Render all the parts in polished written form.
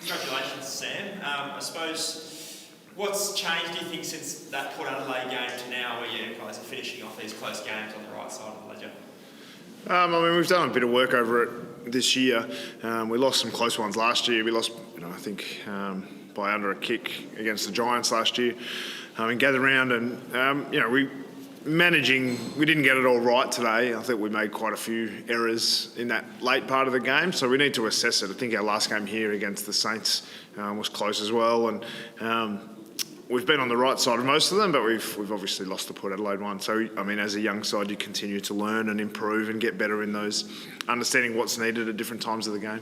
Congratulations, Sam. I suppose, what's changed, do you think, since that Port Adelaide game to now, where you guys are finishing off these close games on the right side of the ledger? We've done a bit of work over it this year. We lost some close ones last year. We lost, I think, by under a kick against the Giants last year in Gather Round. And, we didn't get it all right today. I think we made quite a few errors in that late part of the game, so we need to assess it. I think our last game here against the Saints was close as well, and we've been on the right side of most of them, but we've obviously lost the Port Adelaide one. So, as a young side, you continue to learn and improve and get better in those, understanding what's needed at different times of the game.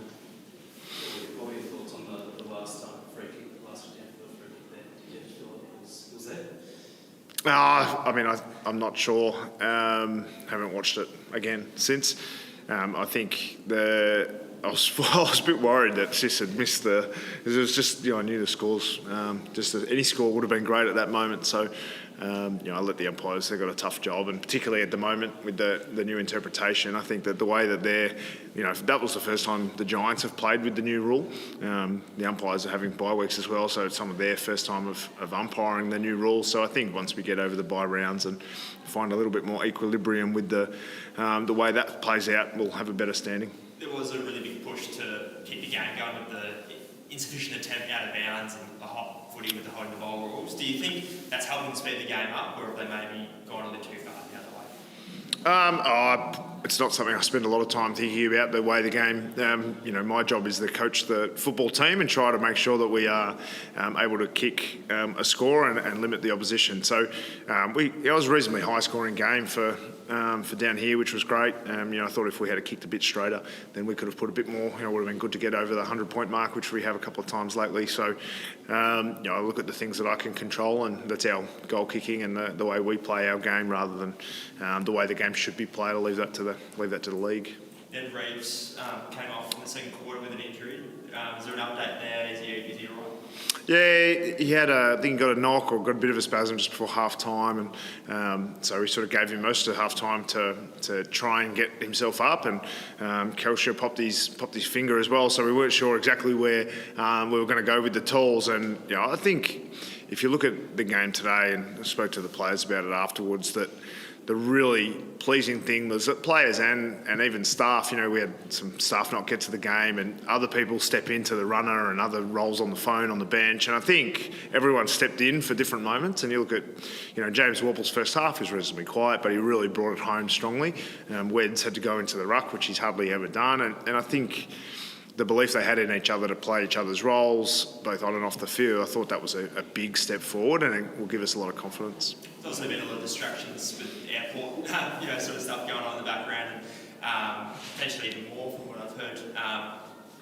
What were your thoughts on the last free kick, the last attempt for the free kick there? Did you feel it was there? I'm not sure. Haven't watched it again since. I think I was a bit worried that Sis had missed it was just, I knew the scores. Any score would have been great at that moment. So, I let the umpires, they've got a tough job, and particularly at the moment with the new interpretation, I think that the way that that was the first time the Giants have played with the new rule. The umpires are having bye weeks as well, so it's some of their first time of umpiring the new rule. So I think once we get over the bye rounds and find a little bit more equilibrium with the way that plays out, we'll have a better standing. There was a really big push to keep the game going with the insufficient attempt out of bounds and the hot footy with the holding the ball rules. Do you think that's helping speed the game up, or have they maybe gone a bit too far the other way? It's not something I spend a lot of time thinking about, the way the game. My job is to coach the football team and try to make sure that we are able to kick a score and limit the opposition. So it was a reasonably high-scoring game for down here, which was great. I thought if we had kicked a bit straighter, then we could have put a bit more. It would have been good to get over the 100-point mark, which we have a couple of times lately. So, I look at the things that I can control, and that's our goal kicking and the way we play our game, rather than the way the game should be played. I'll leave that to the league. Ned Reeves came off in the second quarter with an injury. Is there an update there? Is he all right? Yeah, he had I think he got a knock or got a bit of a spasm just before half time, and so we sort of gave him most of half time to try and get himself up, and Kelsha popped his finger as well, so we weren't sure exactly where we were going to go with the tools. And I think if you look at the game today, and I spoke to the players about it afterwards, that the really pleasing thing was that players and even staff, we had some staff not get to the game, and other people step into the runner and other roles on the phone, on the bench. And I think everyone stepped in for different moments. And you look at, James Warple's first half was reasonably quiet, but he really brought it home strongly. Weds had to go into the ruck, which he's hardly ever done. And I think the belief they had in each other to play each other's roles, both on and off the field, I thought that was a big step forward, and it will give us a lot of confidence. There's also been a lot of distractions with airport, sort of stuff going on in the background, and potentially even more from what I've heard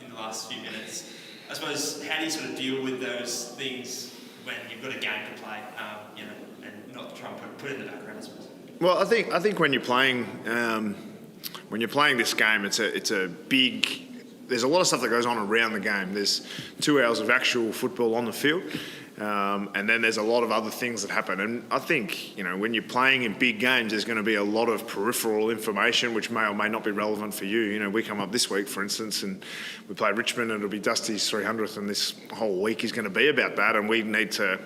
in the last few minutes. I suppose, how do you sort of deal with those things when you've got a game to play, and not try and put it in the background, I suppose? Well, I think when you're playing this game, it's a big. There's a lot of stuff that goes on around the game. There's 2 hours of actual football on the field, and then there's a lot of other things that happen. And I think, when you're playing in big games, there's going to be a lot of peripheral information which may or may not be relevant for you. We come up this week, for instance, and we play Richmond, and it'll be Dusty's 300th, and this whole week is going to be about that, and we need to,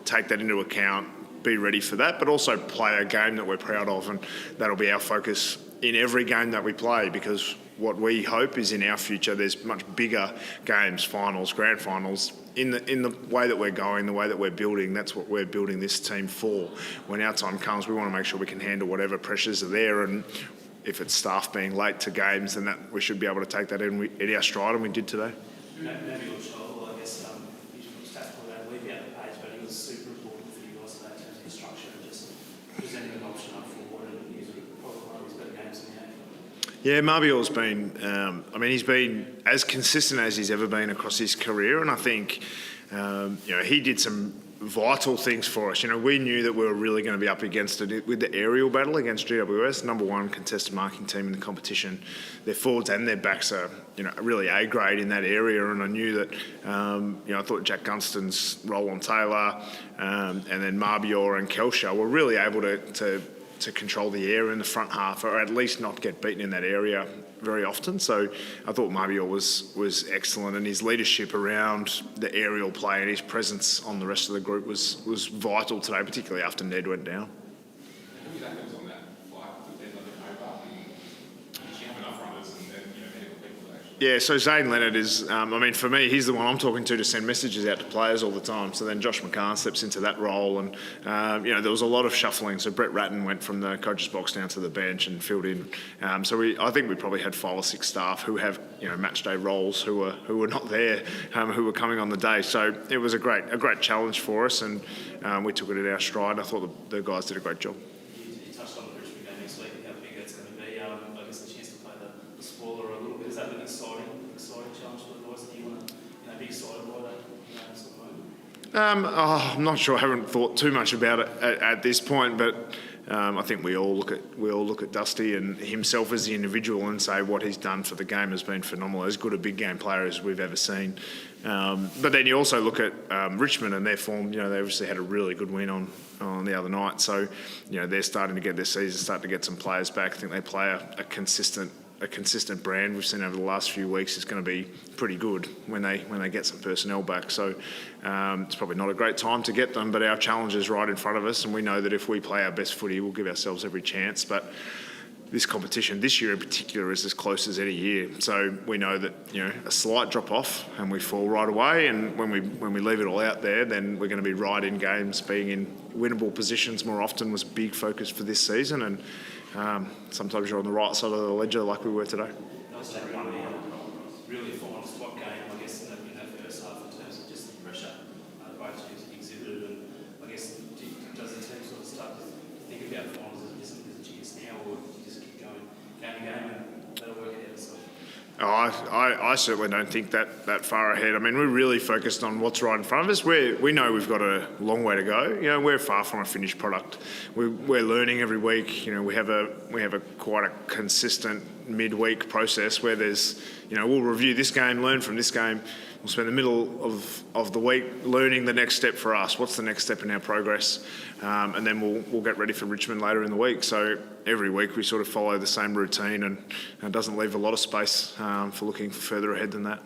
take that into account, be ready for that, but also play a game that we're proud of, and that'll be our focus in every game that we play, because what we hope is in our future there's much bigger games, finals, grand finals, in the way that we're going, the way that we're building. That's what we're building this team for. When our time comes, we want to make sure we can handle whatever pressures are there, and if it's staff being late to games, then that we should be able to take that in our stride, and we did today. Maybe your shoulder, I guess, he's tactical about leaving out the page, but he was super important for you guys today in terms of the structure and just presenting an option up forward, and he's probably one of his better games in the game. Yeah, Marbior's been, he's been as consistent as he's ever been across his career, and I think, he did some vital things for us. We knew that we were really going to be up against it with the aerial battle against GWS, number one contested marking team in the competition. Their forwards and their backs are, really A grade in that area, and I knew that, I thought Jack Gunston's role on Taylor, and then Marbior and Kelsha were really able to control the air in the front half, or at least not get beaten in that area very often. So I thought Mabior was excellent, and his leadership around the aerial play and his presence on the rest of the group was vital today, particularly after Ned went down. Who exactly was on that flight that Ned let over? Did you have enough runners and then medical people to actually? Yeah, so Zane Leonard is, for me, he's the one I'm talking to send messages out to players all the time. So then Josh McCann steps into that role, and, there was a lot of shuffling. So Brett Ratton went from the coach's box down to the bench and filled in. I think we probably had 5 or 6 staff who have, match day roles who were not there, who were coming on the day. So it was a great challenge for us, and we took it at our stride. I thought the guys did a great job. You touched on the Richmond game next week, how big that's going to be. I guess the chance to play the spoiler a little bit. Is that an exciting challenge for the guys? Do you want to be excited by that sort of moment? I'm not sure. I haven't thought too much about it at this point, but I think we all look at Dusty and himself as the individual and say what he's done for the game has been phenomenal. As good a big game player as we've ever seen. But then you also look at Richmond and their form. They obviously had a really good win on the other night. So they're starting to get their season, starting to get some players back. I think they play a consistent brand we've seen over the last few weeks is going to be pretty good when they get some personnel back. So it's probably not a great time to get them, but our challenge is right in front of us, and we know that if we play our best footy, we'll give ourselves every chance. But this competition this year in particular is as close as any year. So we know that a slight drop off and we fall right away, and when we leave it all out there, then we're going to be right in games. Being in winnable positions more often was a big focus for this season, and sometimes you're on the right side of the ledger like we were today. That was that really final spot game, I guess, in that first half in terms of just the pressure both teams exhibited. And I guess, does the team sort of start to think about finals as a chance now, or do you just keep going game to game and that'll work out itself? I certainly don't think that far ahead. We're really focused on what's right in front of us. We know we've got a long way to go. We're far from a finished product. We're learning every week. We have a quite a consistent midweek process where there's, we'll review this game, learn from this game. We'll spend the middle of the week learning the next step for us. What's the next step in our progress? And then we'll get ready for Richmond later in the week. So every week we sort of follow the same routine, and it doesn't leave a lot of space for looking further ahead than that.